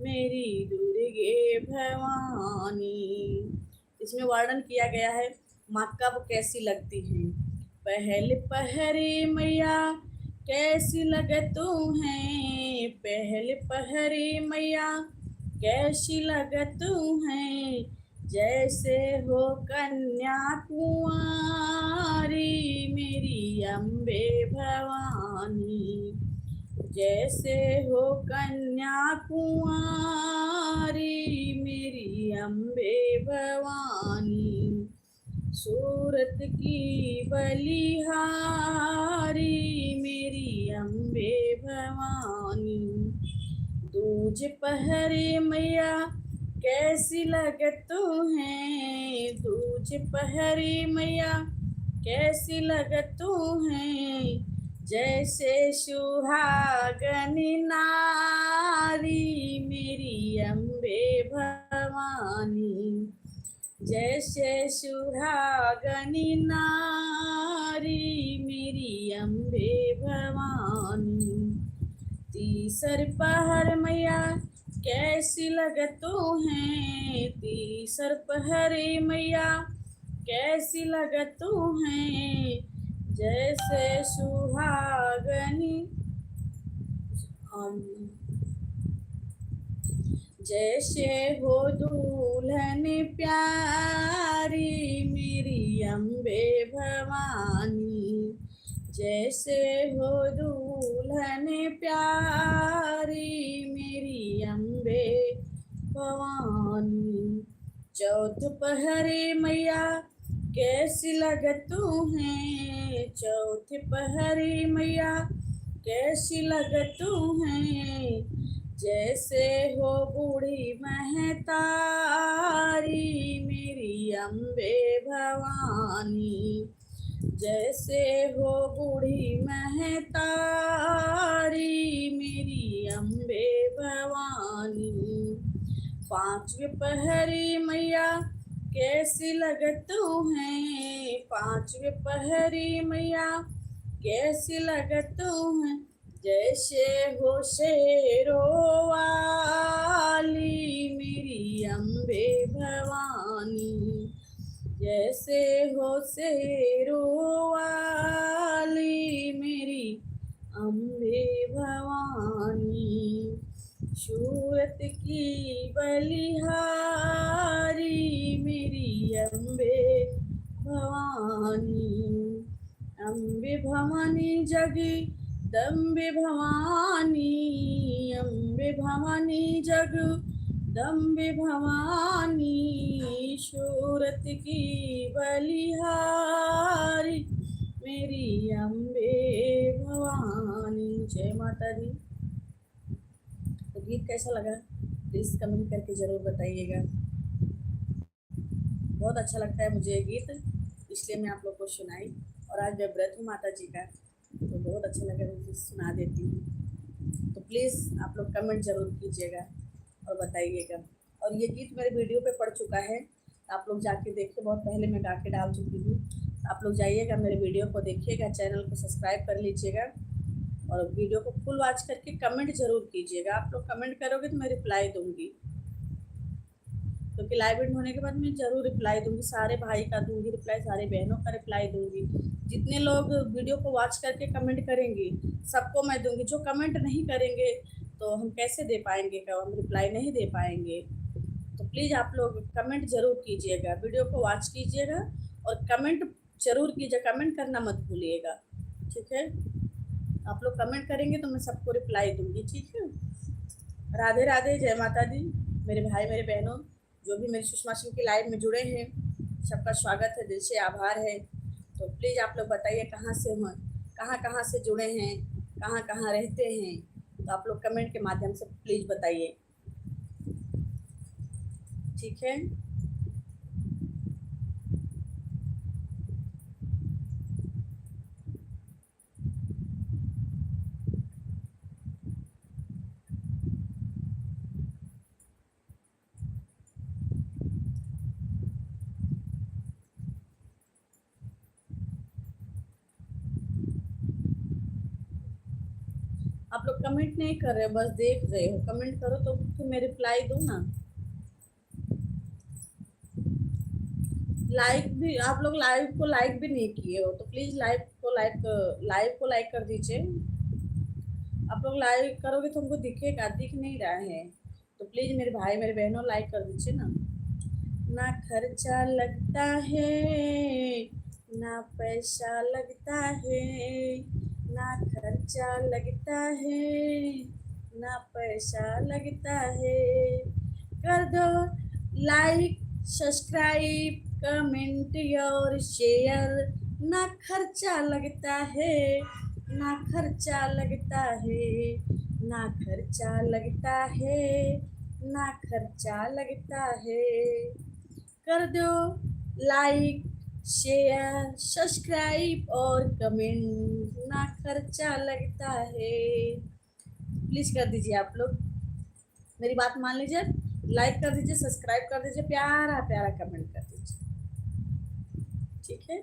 मेरी दुर्गे भवानी। इसमें वर्णन किया गया है माँ कब कैसी लगती है। पहल पहरे मैया कैसी लगतू है, पहल पहरे मैया कैसी लगतू है, जैसे हो कन्या कुंवारी मेरी अम्बे भवानी, जैसे हो कन्या कुंवारी मेरी अम्बे भवानी। सूरत की बलिहारी मेरी अम्बे भवानी। दूज पहरे मैया कैसी लगतू है, दूज पहरे मैया कैसी लगतू है, जैसे सुहागनी नारी मेरी अम्बे भवानी, जैसे सुहागनी नारी मेरी अम्बे भवानी। तीसर पहर मैया कैसी लगतू हैं, तीसर पहरे मैया कैसी लगतू हैं, जैसे सुहागनी जैसे हो दुल्हन प्यारी मेरी अम्बे भवानी, जैसे हो दुल्हन प्यारी मेरी अम्बे भवानी। चौथ पहरे मैया कैसी लगतू हैं, चौथ पहरे मैया कैसी लगतू हैं, जैसे हो बूढ़ी महतारी मेरी अम्बे भवानी, जैसे हो बूढ़ी महतारी मेरी अम्बे भवानी। पांचवे पहरी मैया कैसी लगतू हैं, पांचवे पहरी मैया कैसी लगतू हैं, जैसे हो शेरो वाली मेरी अम्बे भवानी, जैसे हो शेरो वाली मेरी अम्बे भवानी। सूरत की बलिहारी मेरी अम्बे भवानी, अम्बे भवानी जगदम्बे भवानी, अम्बे भवानी जगदम्बे भवानी, सूरत की बलिहारी मेरी अम्बे भवानी। जय माता दी। तो गीत कैसा लगा प्लीज़ कमेंट करके ज़रूर बताइएगा। बहुत अच्छा लगता है मुझे ये गीत, इसलिए मैं आप लोग को सुनाई। और आज मैं व्रत हूँ माता जी का, तो बहुत अच्छा लगा मुझे सुना देती हूँ। तो प्लीज़ आप लोग कमेंट ज़रूर कीजिएगा और बताइएगा। और ये गीत मेरे वीडियो पे पड़ चुका है, आप लोग जाके देखिए, बहुत पहले मैं गा के डाल चुकी हूँ। आप लोग जाइएगा मेरे वीडियो को देखिएगा, चैनल को सब्सक्राइब कर लीजिएगा और वीडियो को फुल वॉच करके कमेंट ज़रूर कीजिएगा। आप लोग कमेंट करोगे तो मैं रिप्लाई दूँगी, क्योंकि लाइव एंड होने के बाद मैं ज़रूर रिप्लाई दूँगी। सारे भाई का दूँगी रिप्लाई, सारे बहनों का रिप्लाई दूँगी। जितने लोग वीडियो को वॉच करके कमेंट करेंगे सबको मैं दूंगी। जो कमेंट नहीं करेंगे तो हम कैसे दे पाएंगे, क्या हम रिप्लाई नहीं दे पाएंगे। तो प्लीज़ आप लोग कमेंट ज़रूर कीजिएगा, वीडियो को वॉच कीजिएगा और कमेंट ज़रूर कीजिए, कमेंट करना मत भूलिएगा, ठीक है। आप लोग कमेंट करेंगे तो मैं सबको रिप्लाई दूंगी, ठीक है। राधे राधे, जय माता दी। मेरे भाई मेरे बहनों जो भी मेरी सुषमा सिंह की लाइव में जुड़े हैं, सबका स्वागत है, दिल से आभार है। तो प्लीज़ आप लोग बताइए कहाँ से हैं, कहाँ कहाँ से जुड़े हैं, कहाँ कहाँ रहते हैं। तो आप लोग कमेंट के माध्यम से प्लीज़ बताइए, ठीक है। आप लोग कमेंट नहीं कर रहे हो, बस देख रहे हो। कमेंट करो तो फिर मैं रिप्लाई दूँ ना। लाइक भी आप लोग लाइव को लाइक भी नहीं किए हो, तो प्लीज़ लाइव को लाइक कर दीजिए। आप लोग लाइक करोगे तो हमको दिखेगा, दिख नहीं रहा है। तो प्लीज़ मेरे भाई मेरे बहनों लाइक कर दीजिए ना। ना खर्चा लगता है, ना पैसा लगता है, ना खर्चा लगता है, ना पैसा लगता है। कर दो लाइक, सब्सक्राइब, कमेंट और शेयर। ना खर्चा लगता है, ना खर्चा लगता है, ना खर्चा लगता है, ना खर्चा लगता है। कर दो लाइक, शेयर, सब्सक्राइब और कमेंट। ना खर्चा लगता है। प्लीज़ कर दीजिए आप लोग, मेरी बात मान लीजिए, लाइक कर दीजिए, सब्सक्राइब कर दीजिए, प्यारा प्यारा कमेंट कर दीजिए, ठीक है।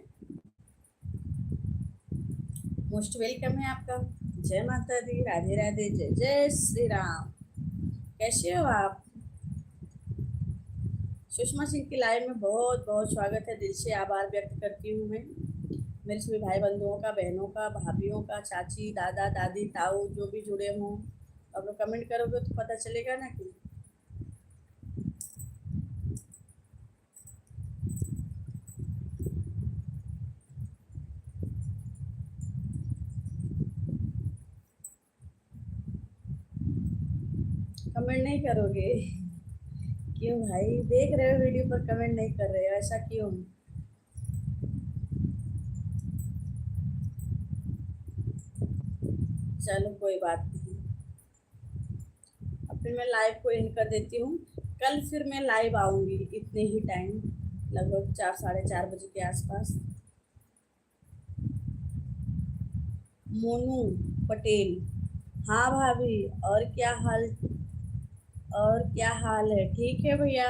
मोस्ट वेलकम है आपका। जय माता दी, राधे राधे, जय जय श्री राम। कैसे हो आप? सुषमा सिंह की लाइव में बहुत बहुत स्वागत है, दिल से आभार व्यक्त करती हूँ मैं मेरे सभी भाई बंधुओं का, बहनों का, भाभीयों का, चाची, दादा, दादी, ताऊ जो भी जुड़े हों। आप लोग कमेंट करोगे तो पता चलेगा ना कि कमेंट नहीं करोगे। क्यों भाई, देख रहे हो वीडियो पर कमेंट नहीं कर रहे हो, ऐसा क्यों? चलो कोई बात नहीं, अब फिर मैं लाइव को एंड कर देती हूँ। कल फिर मैं लाइव आऊँगी इतने ही टाइम, लगभग 4 साढ़े 4 बजे के आसपास। मोनू पटेल, हाँ भाभी, और क्या हाल है? ठीक है भैया,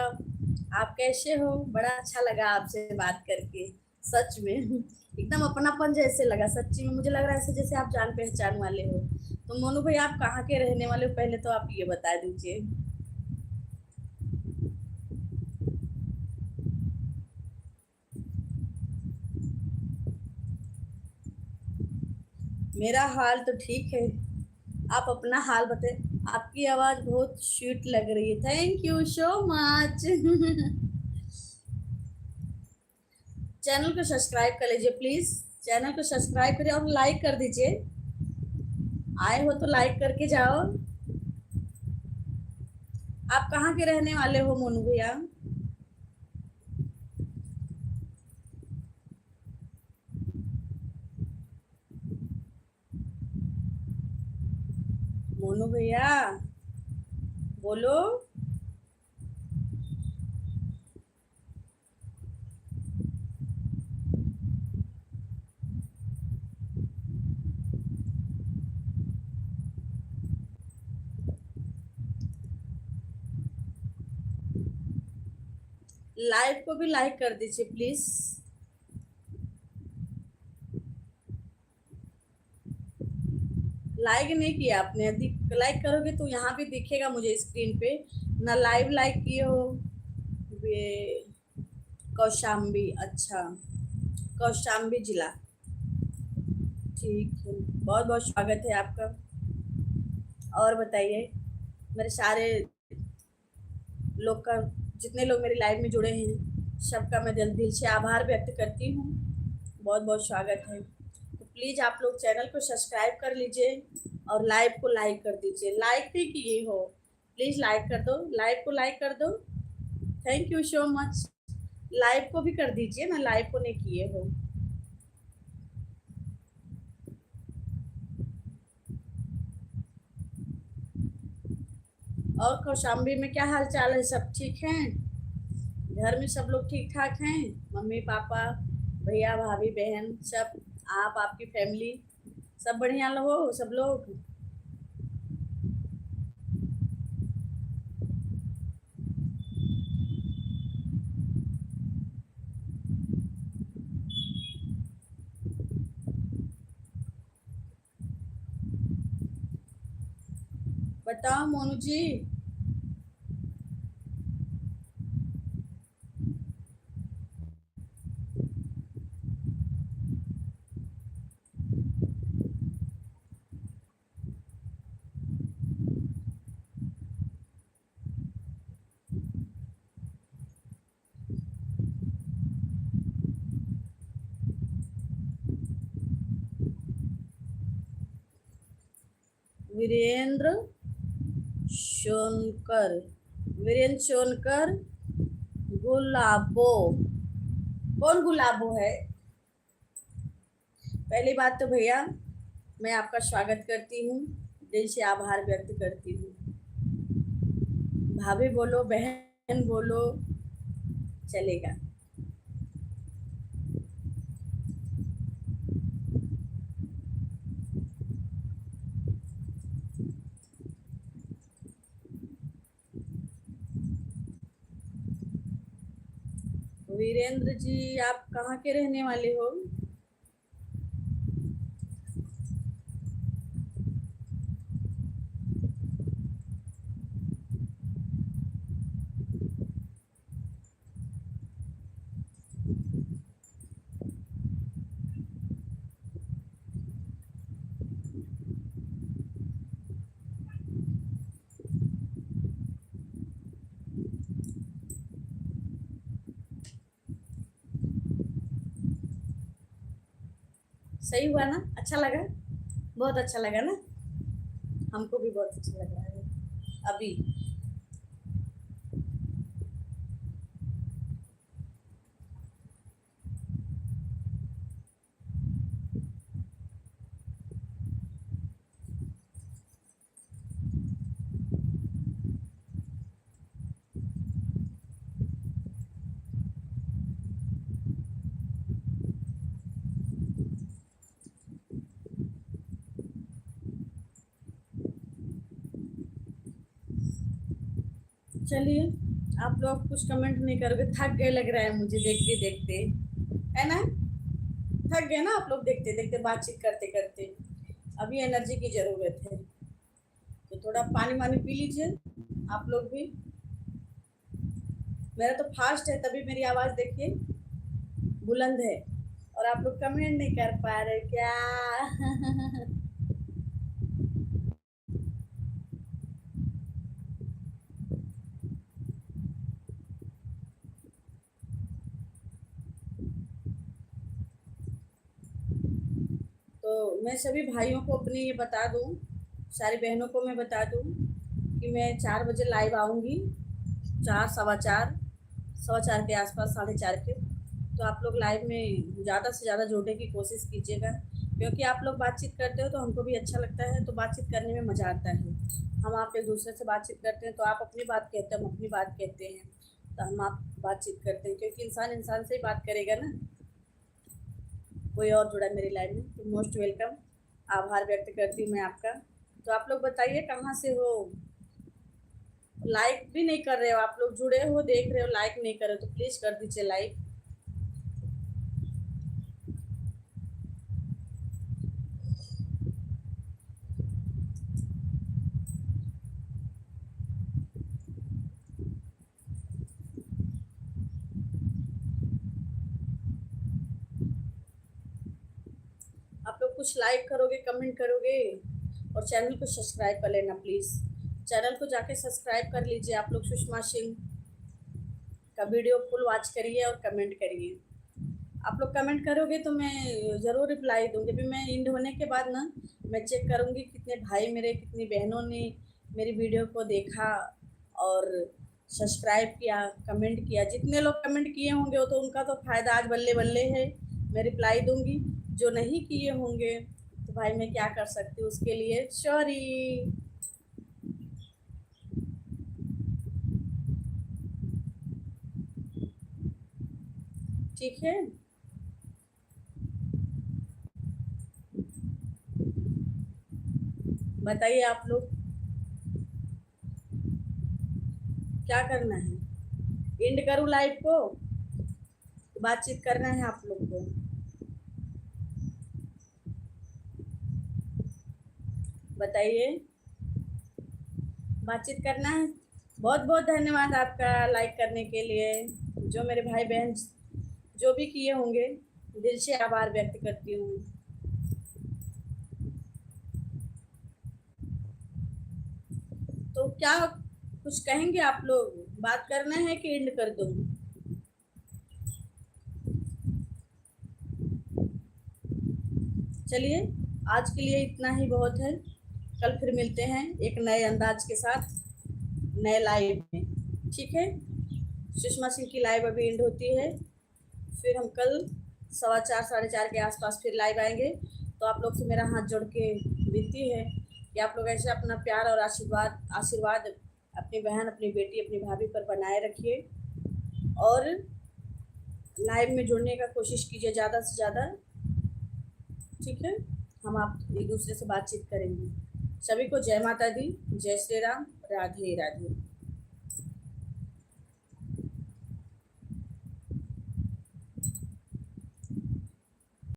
आप कैसे हो? बड़ा अच्छा लगा आपसे बात करके, सच में एकदम अपनापन जैसे लगा, सच्ची में मुझे लग रहा है ऐसे जैसे आप जान पहचान वाले हो। तो मोनू भाई आप कहाँ के रहने वाले हो, पहले तो आप ये बता दीजिए। मेरा हाल तो ठीक है, आप अपना हाल बताएं। आपकी आवाज़ बहुत स्वीट लग रही है, thank you so much. Channel को सब्सक्राइब कर लीजिए प्लीज़, चैनल को सब्सक्राइब करिए और लाइक कर दीजिए। आए हो तो लाइक करके जाओ। आप कहाँ के रहने वाले हो मोनू भैया? मोनू भैया बोलो। लाइव को भी लाइक कर दीजिए प्लीज़। लाइक नहीं किया आपने, लाइक करोगे तो यहाँ भी दिखेगा मुझे स्क्रीन पे ना। लाइव लाइक किए हो ये कौशाम्बी, अच्छा कौशाम्बी जिला, ठीक है, बहुत बहुत स्वागत है आपका। और बताइए, मेरे सारे लोग का, जितने लोग मेरी लाइव में जुड़े हैं, सबका मैं दिल दिल से आभार व्यक्त करती हूँ। बहुत बहुत स्वागत है। तो प्लीज़ आप लोग चैनल को सब्सक्राइब कर लीजिए और लाइव को लाइक कर दीजिए। लाइक नहीं किए हो, प्लीज़ लाइक कर दो, लाइव को लाइक कर दो। Thank you so much. Live को भी कर दीजिए ना, लाइव को नहीं किए हो। और कौशाम्बी में क्या हाल चाल है? सब ठीक हैं? घर में सब लोग ठीक ठाक हैं? मम्मी पापा, भैया भाभी बहन सब, आप, आपकी फैमिली सब बढ़िया हो सब लोग? बताओ मोनू जी। वीरेंद्र सोनकर, वीरेंद्र सोनकर गुलाबो, कौन गुलाबो है? पहली बात तो भैया, मैं आपका स्वागत करती हूँ, दिल से आभार व्यक्त करती हूँ। भाभी बोलो, बहन बोलो, चलेगा। वीरेंद्र जी, आप कहाँ के रहने वाले हो? सही हुआ ना? अच्छा लगा? बहुत अच्छा लगा ना? हमको भी बहुत अच्छा लग रहा है अभी। चलिए, आप लोग कुछ कमेंट नहीं करोगे, थक गए लग रहा है मुझे देखते देखते, है ना? थक गए ना आप लोग देखते देखते, बातचीत करते करते। अभी एनर्जी की ज़रूरत है, तो थोड़ा पानी वानी पी लीजिए आप लोग भी। मेरा तो फास्ट है, तभी मेरी आवाज़ देखिए बुलंद है, और आप लोग कमेंट नहीं कर पा रहे क्या? तो मैं सभी भाइयों को अपनी ये बता दूँ, सारी बहनों को मैं बता दूँ कि मैं 4 बजे लाइव आऊँगी, 4 सवा चार के आसपास, 4:30 के। तो आप लोग लाइव में ज़्यादा से ज़्यादा जुड़ने की कोशिश कीजिएगा, क्योंकि आप लोग बातचीत करते हो तो हमको भी अच्छा लगता है, तो बातचीत करने में मज़ा आता है। हम आप एक दूसरे से बातचीत करते हैं तो आप अपनी बात कहते हैं, हम अपनी बात कहते हैं, तो हम आप बातचीत करते हैं, क्योंकि इंसान इंसान से ही बात करेगा ना। कोई और जुड़ा मेरी लाइफ में तो मोस्ट वेलकम, आभार व्यक्त करती हूँ मैं आपका। तो आप लोग बताइए कहाँ से हो? लाइक भी नहीं कर रहे हो आप लोग, जुड़े हो, देख रहे हो, लाइक नहीं कर रहे हो, तो प्लीज़ कर दीजिए लाइक। आप लोग लोग कुछ लाइक करोगे, कमेंट करोगे और चैनल को सब्सक्राइब कर लेना प्लीज़। चैनल को जाके सब्सक्राइब कर लीजिए आप लोग। सुषमा सिंह का वीडियो फुल वॉच करिए और कमेंट करिए। आप लोग कमेंट करोगे तो मैं ज़रूर रिप्लाई दूँगी। अभी मैं इंड होने के बाद ना मैं चेक करूँगी कितने भाई मेरे, कितनी बहनों ने मेरी वीडियो को देखा और सब्सक्राइब किया, कमेंट किया। जितने लोग कमेंट किए होंगे वो तो उनका तो फ़ायदा आज बल्ले बल्ले है, मैं रिप्लाई दूँगी। जो नहीं किए होंगे तो भाई मैं क्या कर सकती हूँ, उसके लिए सॉरी। ठीक है, बताइए आप लोग क्या करना है। एंड करूँ लाइव को, बातचीत करना है आप लोग को। बताइए, बातचीत करना है। बहुत बहुत धन्यवाद आपका लाइक करने के लिए। जो मेरे भाई बहन जो भी किए होंगे, दिल से आभार व्यक्त करती हूँ। तो क्या कुछ कहेंगे आप लोग, बात करना है कि एंड कर दूँ? चलिए, आज के लिए इतना ही बहुत है। कल फिर मिलते हैं एक नए अंदाज के साथ, नए लाइव में। ठीक है, सुषमा सिंह की लाइव अभी एंड होती है, फिर हम कल 4:15 4:30 के आसपास फिर लाइव आएंगे। तो आप लोग से मेरा हाथ जोड़ के विनती है कि आप लोग ऐसे अपना प्यार और आशीर्वाद आशीर्वाद अपनी बहन, अपनी बेटी, अपनी भाभी पर बनाए रखिए और लाइव में जुड़ने का कोशिश कीजिए ज़्यादा से ज़्यादा। ठीक है, हम आप एक दूसरे से बातचीत करेंगे। सभी को जय माता दी, जय श्री राम, राधे राधे।